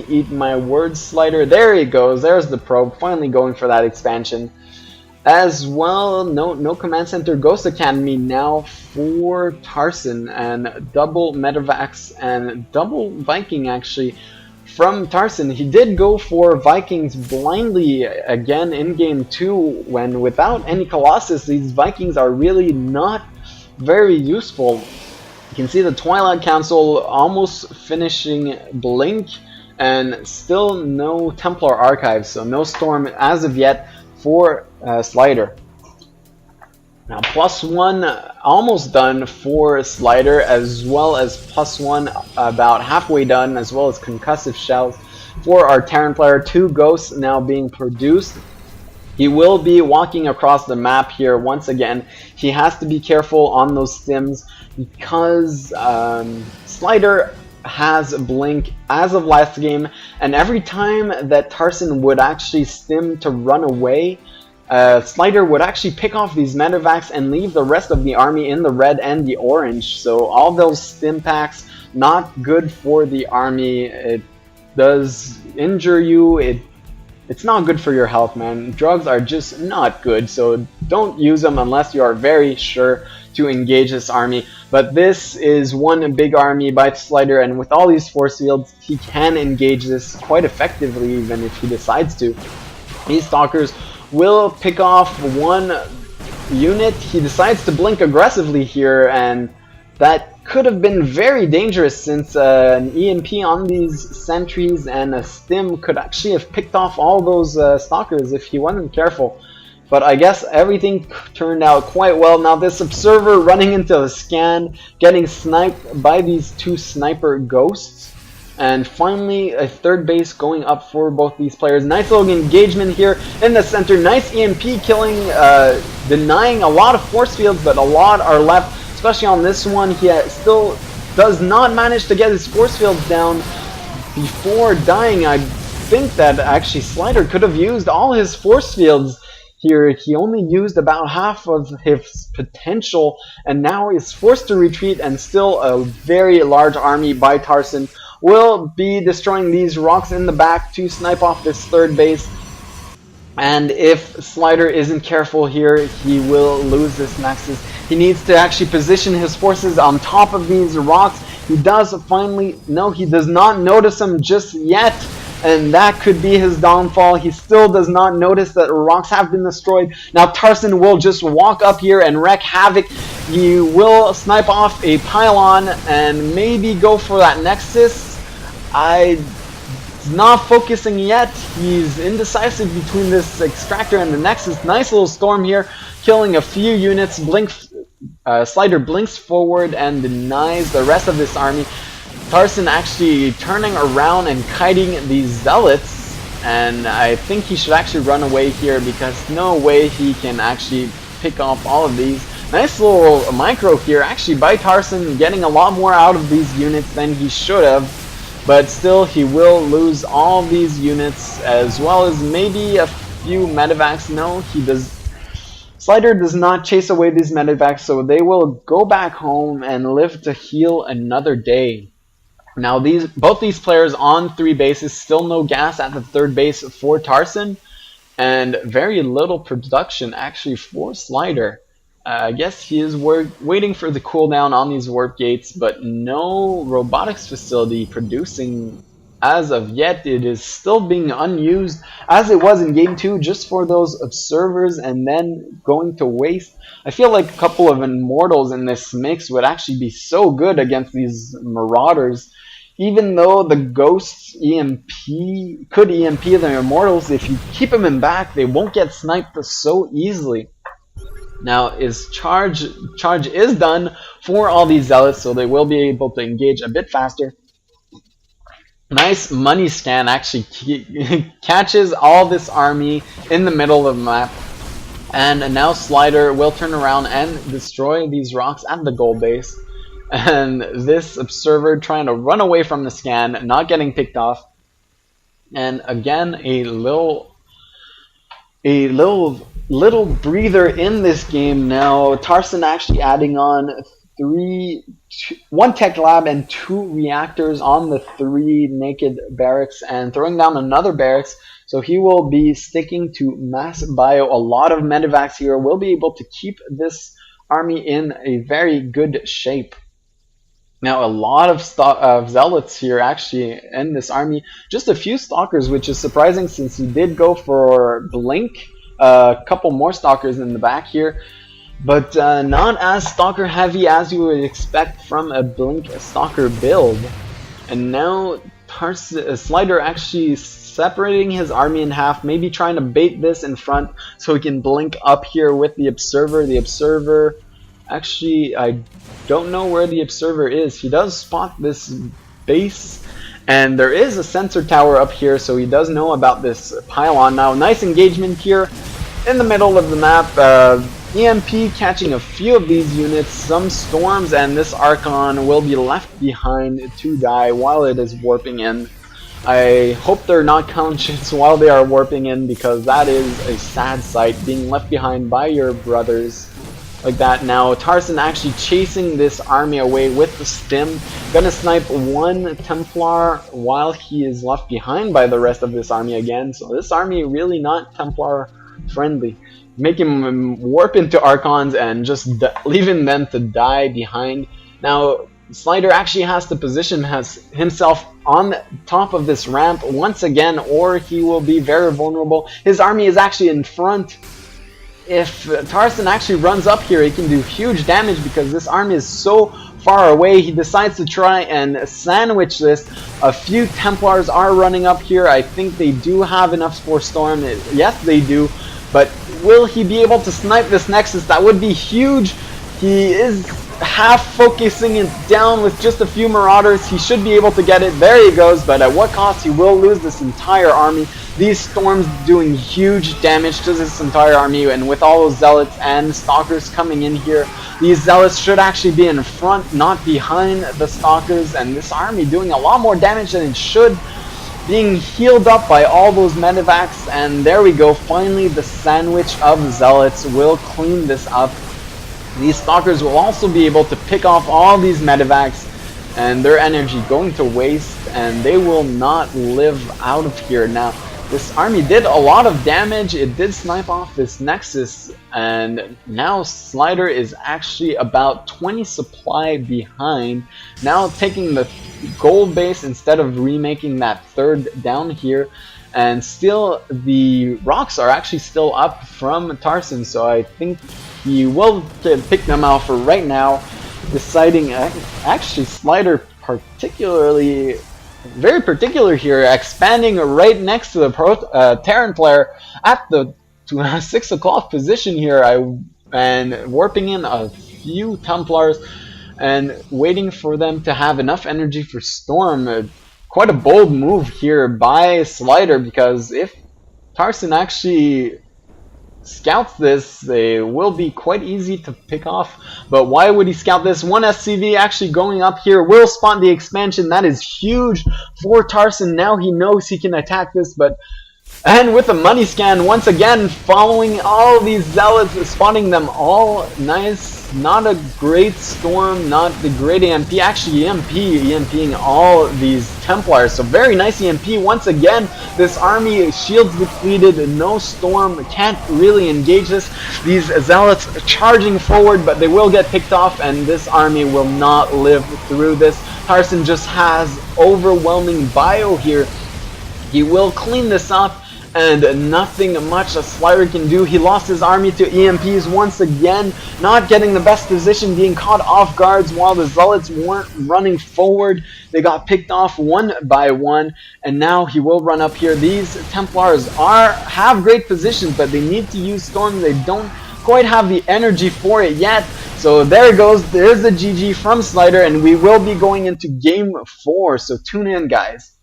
Eat my words, Slider. There he goes. There's the probe. Finally going for that expansion. As well, no command center. Ghost Academy now for Tarson, and double Medivacs and double Viking actually from Tarson. He did go for Vikings blindly again in game 2 when without any Colossus these Vikings are really not very useful. You can see the Twilight Council almost finishing Blink and still no Templar Archives, so no Storm as of yet for Slider. Now +1 almost done for Slider, as well as +1 about halfway done, as well as concussive shells for our Terran player. 2 ghosts now being produced. He will be walking across the map here once again. He has to be careful on those stims because Slider has Blink as of last game, and every time that Tarson would actually stim to run away, Slider would actually pick off these Medivacs and leave the rest of the army in the red and the orange. So all those stim packs, not good for the army. It does injure you. It's not good for your health, man. Drugs are just not good, so don't use them unless you are very sure to engage this army. But this is one big army by Slider, and with all these force fields, he can engage this quite effectively even if he decides to. These Stalkers will pick off one unit. He decides to blink aggressively here, and that could have been very dangerous since an EMP on these sentries and a stim could actually have picked off all those Stalkers if he wasn't careful. But I guess everything turned out quite well. Now this Observer running into the scan, getting sniped by these 2 sniper ghosts. And finally a third base going up for both these players. Nice little engagement here in the center. Nice EMP killing, denying a lot of force fields, but a lot are left. Especially on this one, he still does not manage to get his force fields down before dying. I think that actually Slider could have used all his force fields here. He only used about half of his potential, and now is forced to retreat, and still a very large army by Tarson will be destroying these rocks in the back to snipe off this third base. And if Slider isn't careful here, he will lose this Nexus. He needs to actually position his forces on top of these rocks. He does finally, no, he does not notice them just yet, and that could be his downfall. He still does not notice that rocks have been destroyed. Now Tarson will just walk up here and wreak havoc. He will snipe off a pylon and maybe go for that Nexus. He's not focusing yet. He's indecisive between this extractor and the Nexus. Nice little storm here, killing a few units. Slider blinks forward and denies the rest of this army. Tarson actually turning around and kiting these zealots, and I think he should actually run away here because no way he can actually pick off all of these. Nice little micro here actually by Tarson, getting a lot more out of these units than he should have. But still, he will lose all these units, as well as maybe a few Medivacs. No, he does. Slider does not chase away these Medivacs, so they will go back home and live to heal another day. Now, both these players on 3 bases, still no gas at the third base for Tarson, and very little production actually for Slider. I guess he is waiting for the cooldown on these warp gates, but no robotics facility producing as of yet. It is still being unused as it was in game 2, just for those observers, and then going to waste. I feel like a couple of immortals in this mix would actually be so good against these marauders. Even though the ghosts could EMP the immortals, if you keep them in back, they won't get sniped so easily. Now his charge is done for all these zealots, so they will be able to engage a bit faster. Nice money scan actually catches all this army in the middle of the map. And now Slider will turn around and destroy these rocks at the gold base. And this observer trying to run away from the scan, not getting picked off. And again, a little breather in this game now. Tarson actually adding on one tech lab and 2 reactors on the 3 naked barracks and throwing down another barracks. So he will be sticking to mass bio. A lot of medivacs here will be able to keep this army in a very good shape. Now, a lot of zealots here actually in this army. Just a few stalkers, which is surprising since he did go for blink. A couple more stalkers in the back here. But not as stalker heavy as you would expect from a blink stalker build. And now Slider actually separating his army in half, maybe trying to bait this in front so he can blink up here with the observer. The observer, actually, I don't know where the observer is. He does spot this base, and there is a sensor tower up here, so he does know about this pylon. Now, nice engagement here in the middle of the map. EMP catching a few of these units, some storms, and this Archon will be left behind to die while it is warping in. I hope they're not conscious while they are warping in, because that is a sad sight, being left behind by your brothers like that. Now Tarson actually chasing this army away with the stim, gonna snipe one Templar while he is left behind by the rest of this army again. So this army really not Templar friendly, making him warp into Archons and just leaving them to die behind. Now Slider actually has to position himself on top of this ramp once again, or he will be very vulnerable. His army is actually in front. If Tarson actually runs up here, he can do huge damage because this army is so far away. He decides to try and sandwich this. A few Templars are running up here. I think they do have enough for Storm. Yes, they do. But will he be able to snipe this Nexus? That would be huge. He is half focusing it down with just a few Marauders. He should be able to get it. There he goes. But at what cost? He will lose this entire army. These Storms doing huge damage to this entire army, and with all those Zealots and Stalkers coming in here, these Zealots should actually be in front, not behind the Stalkers, and this army doing a lot more damage than it should, being healed up by all those medivacs. And there we go, finally the sandwich of Zealots will clean this up. These Stalkers will also be able to pick off all these medivacs, and their energy going to waste, and they will not live out of here. Now this army did a lot of damage. It did snipe off this Nexus, and now Slider is actually about 20 supply behind. Now taking the gold base instead of remaking that third down here, and still the rocks are actually still up from Tarson, so I think he will pick them out for right now, deciding actually Slider particularly very particular here, expanding right next to the Terran player at the 6 o'clock position here, and warping in a few Templars and waiting for them to have enough energy for Storm. Quite a bold move here by Slider, because if Tarson actually scouts this, they will be quite easy to pick off. But why would he scout this? One SCV actually going up here will spawn the expansion. That is huge for Tarson. Now he knows he can attack this, and with a money scan once again, following all these Zealots, spawning them all nice. Not a great Storm, not the great EMP. Actually, EMPing all these Templars. So very nice EMP once again. This army shields depleted, no Storm, can't really engage this. These Zealots charging forward, but they will get picked off, and this army will not live through this. Tarson just has overwhelming bio here. He will clean this up, and nothing much a Slider can do. He lost his army to EMPs once again, not getting the best position, being caught off guards while the Zealots weren't running forward. They got picked off one by one, and now he will run up here. These Templars have great positions, but they need to use Storm. They don't quite have the energy for it yet. So there it goes. There's the GG from Slider, and we will be going into game 4. So tune in, guys.